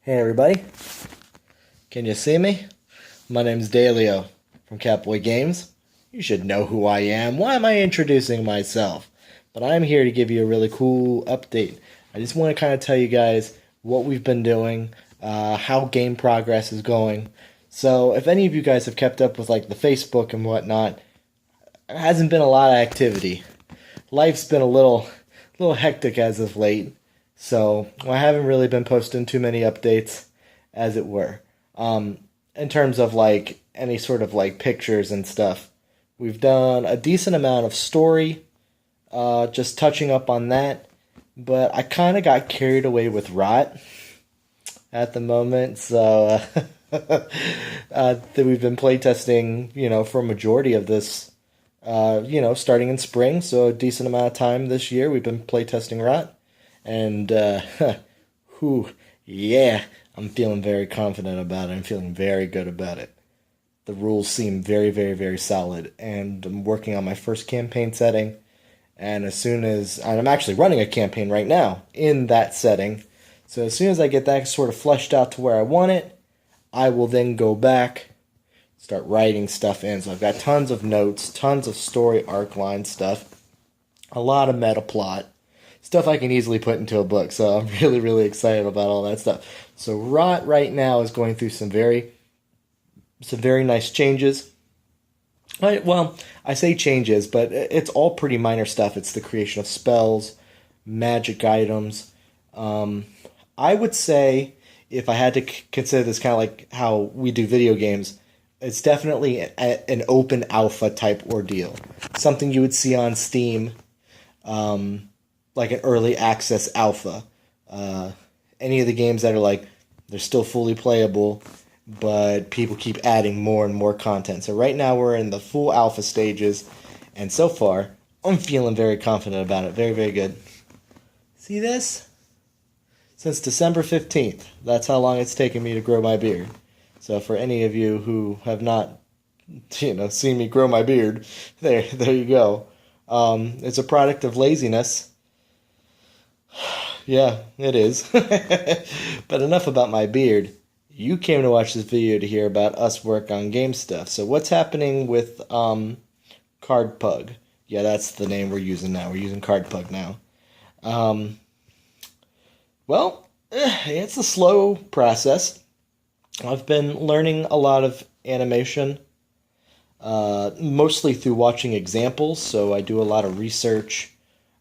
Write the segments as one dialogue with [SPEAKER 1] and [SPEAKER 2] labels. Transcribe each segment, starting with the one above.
[SPEAKER 1] Hey everybody, can you see me? My name's Dalio from Catboy Games. You should know who I am. Why am I introducing myself? But I'm here to give you a really cool update. I just want to kind of tell you guys what we've been doing, how game progress is going. So if any of you guys have kept up with like the Facebook and whatnot, there hasn't been a lot of activity. Life's been a little hectic as of late. So I haven't really been posting too many updates, as it were. In terms of like any sort of like pictures and stuff, we've done a decent amount of story, just touching up on that. But I kind of got carried away with Rot at the moment, so that we've been playtesting, for a majority of this, starting in spring. So a decent amount of time this year we've been playtesting Rot. And, yeah, I'm feeling very confident about it. I'm feeling very good about it. The rules seem very, very, very solid. And I'm working on my first campaign setting. And I'm actually running a campaign right now in that setting. So as soon as I get that sort of fleshed out to where I want it, I will then go back, start writing stuff in. So I've got tons of notes, tons of story arc line stuff, a lot of meta plot. Stuff I can easily put into a book, so I'm really, really excited about all that stuff. So Rot right now is going through some very nice changes. I say changes, but it's all pretty minor stuff. It's the creation of spells, magic items. I would say, if I had to consider this kind of like how we do video games, it's definitely an open alpha type ordeal. Something you would see on Steam, like an early access alpha. Any of the games that are like, they're still fully playable, but people keep adding more and more content. So right now we're in the full alpha stages, and so far, I'm feeling very confident about it. Very, very good. See this? Since December 15th. That's how long it's taken me to grow my beard. So for any of you who have not, seen me grow my beard, there you go. It's a product of laziness. Yeah, it is. But enough about my beard. You came to watch this video to hear about us work on game stuff. So what's happening with Cardbug? Yeah, that's the name we're using now. We're using Cardbug now. It's a slow process. I've been learning a lot of animation, mostly through watching examples. So I do a lot of research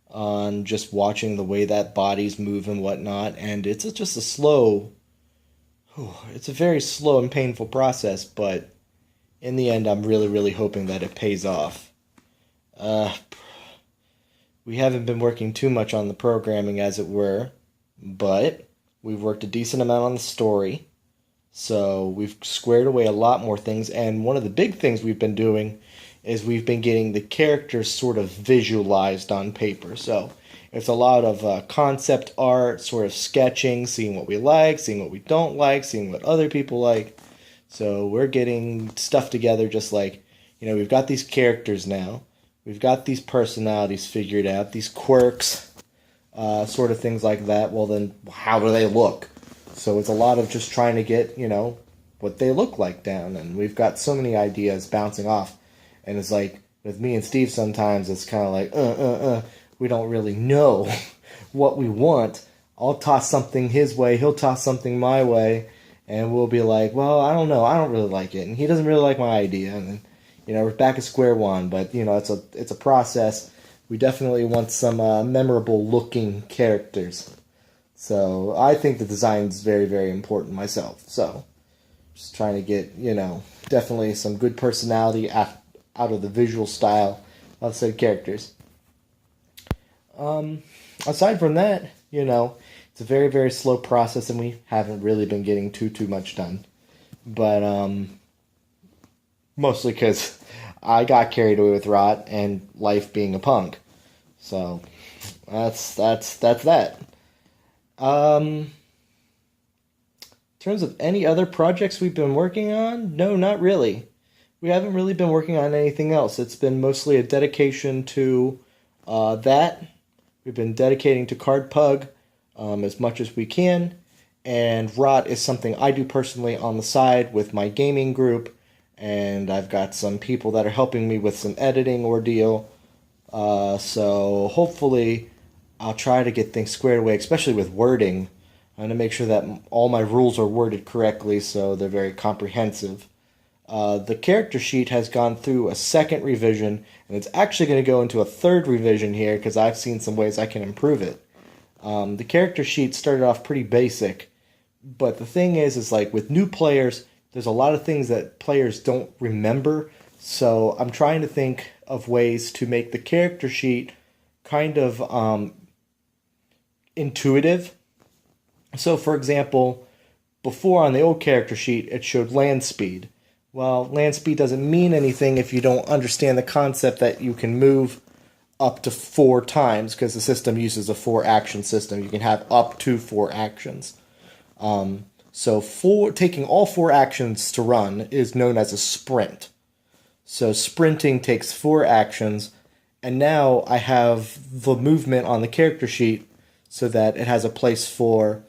[SPEAKER 1] on just watching the way that bodies move and whatnot, and it's a very slow and painful process, but in the end I'm really, really hoping that it pays off. We haven't been working too much on the programming, as it were, but we've worked a decent amount on the story, so we've squared away a lot more things, and one of the big things we've been doing is we've been getting the characters sort of visualized on paper. So it's a lot of concept art, sort of sketching, seeing what we like, seeing what we don't like, seeing what other people like. So we're getting stuff together just like, we've got these characters now. We've got these personalities figured out, these quirks, sort of things like that. Well, then how do they look? So it's a lot of just trying to get, what they look like down. And we've got so many ideas bouncing off. And it's like, with me and Steve sometimes, it's kind of like, we don't really know what we want. I'll toss something his way, he'll toss something my way, and we'll be like, well, I don't know, I don't really like it. And he doesn't really like my idea. And then, we're back at square one. But, it's a process. We definitely want some memorable looking characters. So I think the design's very, very important myself. So just trying to get, definitely some good personality out of the visual style of said characters. Aside from that, it's a very, very slow process, and we haven't really been getting too much done. But mostly because I got carried away with Rot and life being a punk. So that's that. In terms of any other projects we've been working on, no, not really. We haven't really been working on anything else. It's been mostly a dedication to that. We've been dedicating to Cardbug as much as we can, And Rot is something I do personally on the side with my gaming group, and I've got some people that are helping me with some editing ordeal. So hopefully I'll try to get things squared away, especially with wording. I'm going to make sure that all my rules are worded correctly so they're very comprehensive. The character sheet has gone through a second revision, and it's actually going to go into a third revision here because I've seen some ways I can improve it. The character sheet started off pretty basic, but the thing is like with new players, there's a lot of things that players don't remember, so I'm trying to think of ways to make the character sheet kind of intuitive. So, for example, before on the old character sheet, it showed land speed. Well, land speed doesn't mean anything if you don't understand the concept that you can move up to 4 times, because the system uses a 4-action system. You can have up to 4 actions. So taking all 4 actions to run is known as a sprint. So sprinting takes 4 actions, and now I have the movement on the character sheet so that it has a place for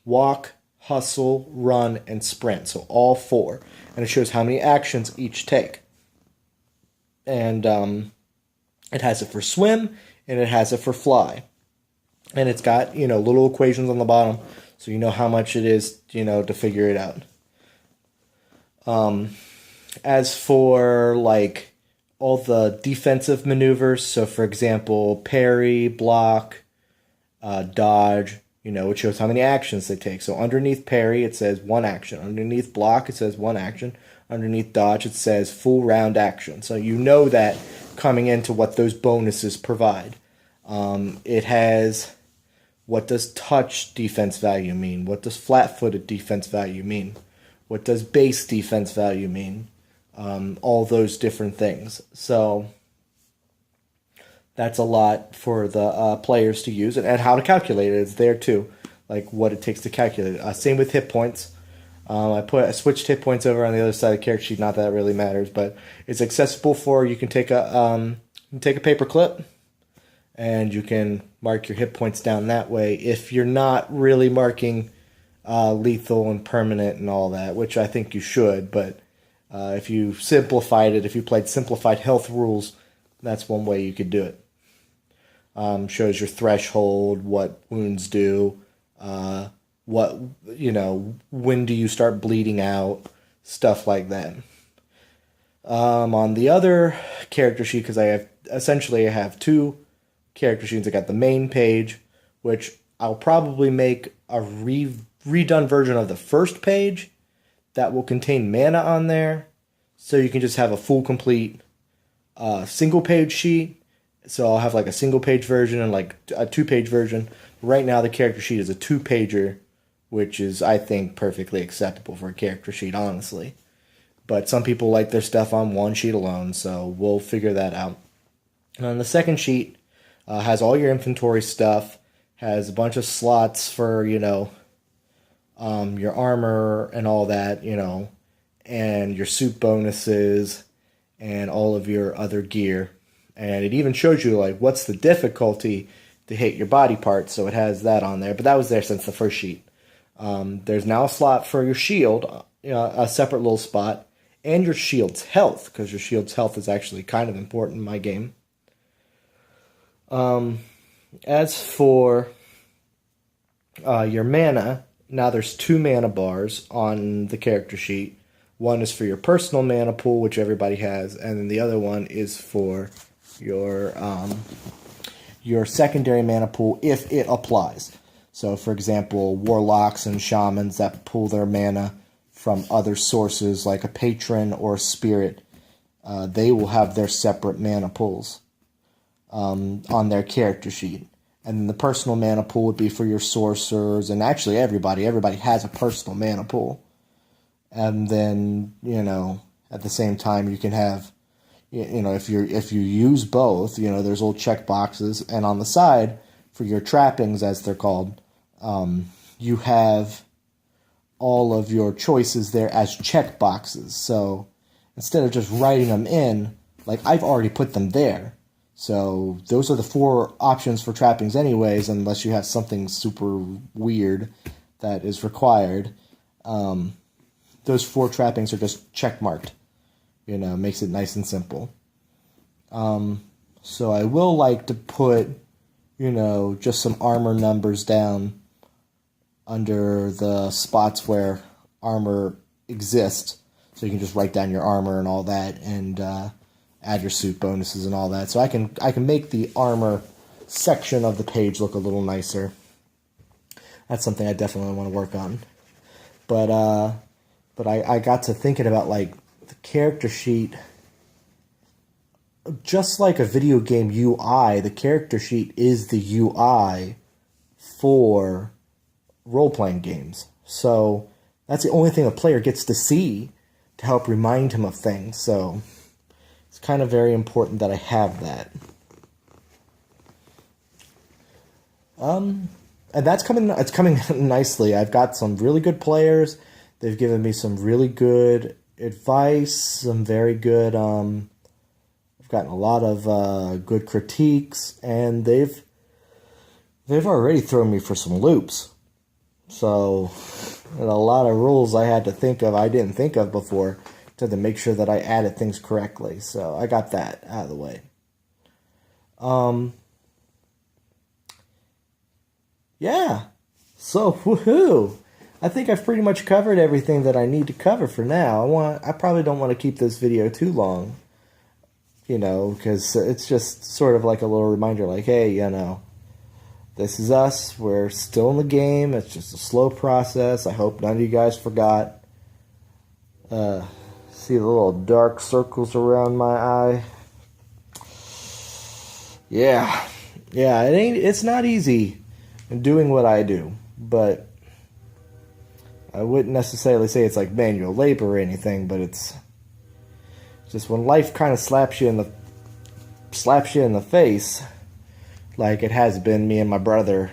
[SPEAKER 1] walk, hustle, run, and sprint. So all 4. And it shows how many actions each take. And it has it for swim, and it has it for fly. And it's got, little equations on the bottom, so you know how much it is, to figure it out. As for, like, all the defensive maneuvers, so for example, parry, block, dodge, it shows how many actions they take. So underneath parry, it says 1 action. Underneath block, it says 1 action. Underneath dodge, it says full round action. So you know that coming into what those bonuses provide. It has, what does touch defense value mean? What does flat-footed defense value mean? What does base defense value mean? All those different things. So that's a lot for the players to use, and how to calculate it is there too, like what it takes to calculate it. Same with hit points. I switched hit points over on the other side of the character sheet. Not that it really matters, but it's accessible for, you can take a paper clip, and you can mark your hit points down that way if you're not really marking lethal and permanent and all that, which I think you should. But if you simplified it, if you played simplified health rules, that's one way you could do it. Shows your threshold, what wounds do, when do you start bleeding out, stuff like that. On the other character sheet, because I have 2 character sheets. I got the main page, which I'll probably make a redone version of the first page that will contain mana on there, so you can just have a full complete single page sheet. So I'll have like a single page version and like a 2-page version. Right now the character sheet is a 2-pager, which is, I think, perfectly acceptable for a character sheet, honestly. But some people like their stuff on 1 sheet alone, so we'll figure that out. And on the second sheet, has all your inventory stuff, has a bunch of slots for, your armor and all that, and your suit bonuses and all of your other gear. And it even shows you, like, what's the difficulty to hit your body parts, so it has that on there. But that was there since the first sheet. There's now a slot for your shield, a separate little spot, and your shield's health, because your shield's health is actually kind of important in my game. As for your mana, now there's 2 mana bars on the character sheet. One is for your personal mana pool, which everybody has, and then the other one is for your secondary mana pool if it applies. So, for example, warlocks and shamans that pull their mana from other sources like a patron or a spirit, they will have their separate mana pools on their character sheet. And then the personal mana pool would be for your sorcerers, and actually everybody has a personal mana pool. And then, at the same time you can have, if you use both, there's little check boxes, and on the side for your trappings, as they're called, you have all of your choices there as check boxes. So instead of just writing them in, like, I've already put them there. So those are the 4 options for trappings anyways, unless you have something super weird that is required, those 4 trappings are just check marked. Makes it nice and simple. So I will like to put, just some armor numbers down under the spots where armor exists. So you can just write down your armor and all that, and add your suit bonuses and all that. So I can make the armor section of the page look a little nicer. That's something I definitely want to work on. But I got to thinking about, like, the character sheet. Just like a video game UI, the character sheet is the UI for role-playing games. So that's the only thing a player gets to see to help remind him of things. So it's kind of very important that I have that. And it's coming nicely. I've got some really good players. They've given me some really good advice, some very good, I've gotten a lot of good critiques, and they've already thrown me for some loops. So, a lot of rules I had to think of, I didn't think of before, to make sure that I added things correctly. So, I got that out of the way. Yeah. So, woohoo! I think I've pretty much covered everything that I need to cover for now. I probably don't want to keep this video too long, because it's just sort of like a little reminder, like, hey, this is us. We're still in the game. It's just a slow process. I hope none of you guys forgot. See the little dark circles around my eye? Yeah, it's not easy doing what I do, but I wouldn't necessarily say it's like manual labor or anything, but it's just when life kind of slaps you in the face, like it has been me and my brother,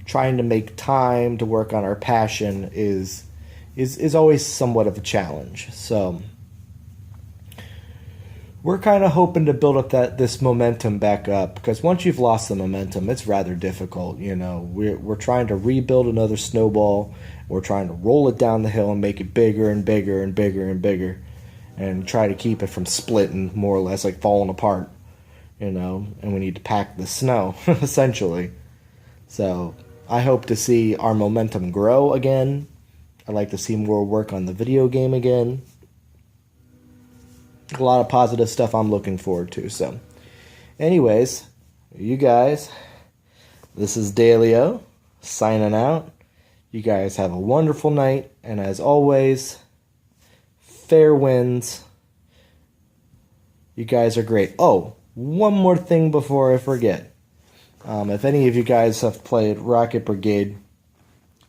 [SPEAKER 1] trying to make time to work on our passion is always somewhat of a challenge. So we're kind of hoping to build up this momentum back up, because once you've lost the momentum, it's rather difficult. We're trying to rebuild another snowball. We're trying to roll it down the hill and make it bigger and bigger and bigger and bigger, and try to keep it from splitting, more or less, like falling apart. And we need to pack the snow, essentially. So I hope to see our momentum grow again. I'd like to see more work on the video game again. A lot of positive stuff I'm looking forward to. So, anyways, you guys, this is Dalio signing out. You guys have a wonderful night, and as always, fair winds. You guys are great. Oh, one more thing before I forget. If any of you guys have played Rocket Brigade,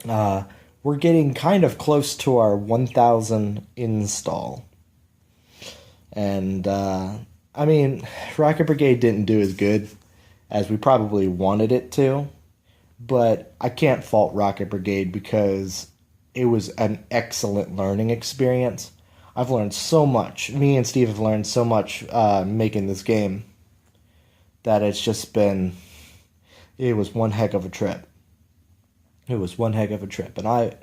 [SPEAKER 1] we're getting kind of close to our 1,000 install. And, Rocket Brigade didn't do as good as we probably wanted it to, but I can't fault Rocket Brigade because it was an excellent learning experience. I've learned so much. Me and Steve have learned so much making this game that it was one heck of a trip. It was one heck of a trip, and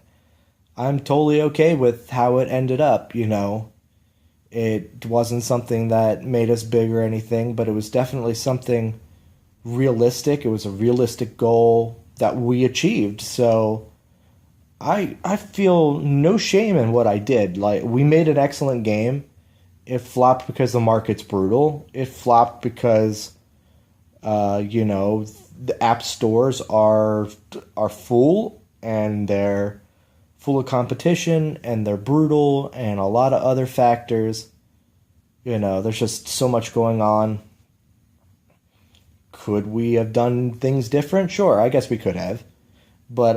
[SPEAKER 1] I'm totally okay with how it ended up, It wasn't something that made us big or anything, but it was definitely something realistic. It was a realistic goal that we achieved. So I feel no shame in what I did. Like, we made an excellent game. It flopped because the market's brutal. It flopped because the app stores are full, and they're full of competition, and they're brutal, and a lot of other factors. There's just so much going on. Could we have done things different? Sure, I guess we could have. But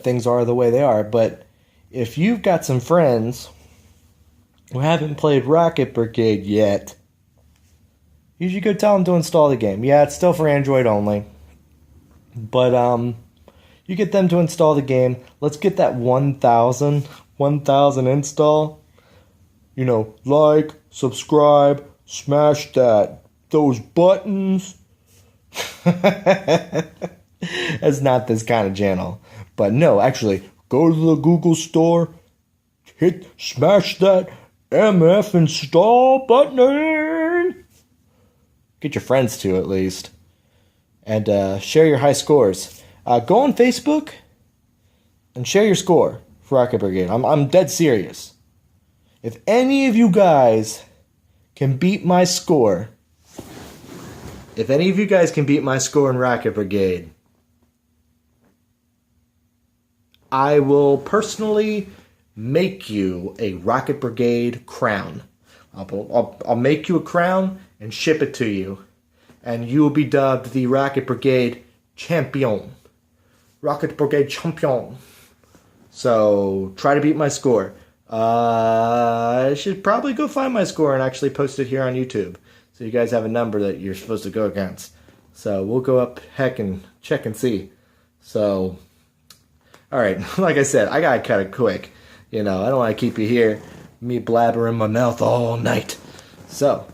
[SPEAKER 1] things are the way they are. But if you've got some friends who haven't played Rocket Brigade yet, you should go tell them to install the game. Yeah, it's still for Android only. But you get them to install the game. Let's get that 1,000 install. Like, subscribe, smash those buttons. That's not this kind of channel. But no, actually, go to the Google store, smash that MF install button. Get your friends to, at least. And share your high scores. Go on Facebook and share your score for Rocket Brigade. I'm dead serious. If any of you guys can beat my score, in Rocket Brigade, I will personally make you a Rocket Brigade crown. I'll make you a crown and ship it to you. And you will be dubbed the Rocket Brigade Champion. Rocket Brigade Champion. So, try to beat my score. I should probably go find my score and actually post it here on YouTube. So you guys have a number that you're supposed to go against. So, we'll go up, heck, and check and see. So, alright, like I said, I gotta cut it quick. I don't want to keep you here, me blabbering my mouth all night. So,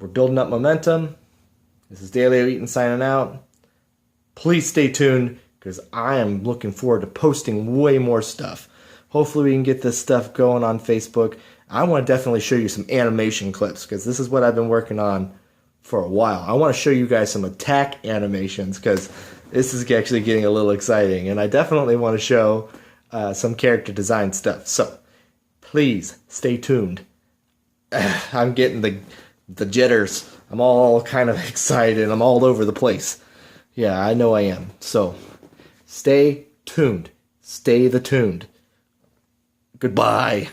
[SPEAKER 1] we're building up momentum. This is Daily Eaton signing out. Please stay tuned, because I am looking forward to posting way more stuff. Hopefully we can get this stuff going on Facebook. I want to definitely show you some animation clips, because this is what I've been working on for a while. I want to show you guys some attack animations, because this is actually getting a little exciting. And I definitely want to show some character design stuff. So, please stay tuned. I'm getting the jitters. I'm all kind of excited. I'm all over the place. Yeah, I know I am. So, stay tuned. Stay the tuned. Goodbye.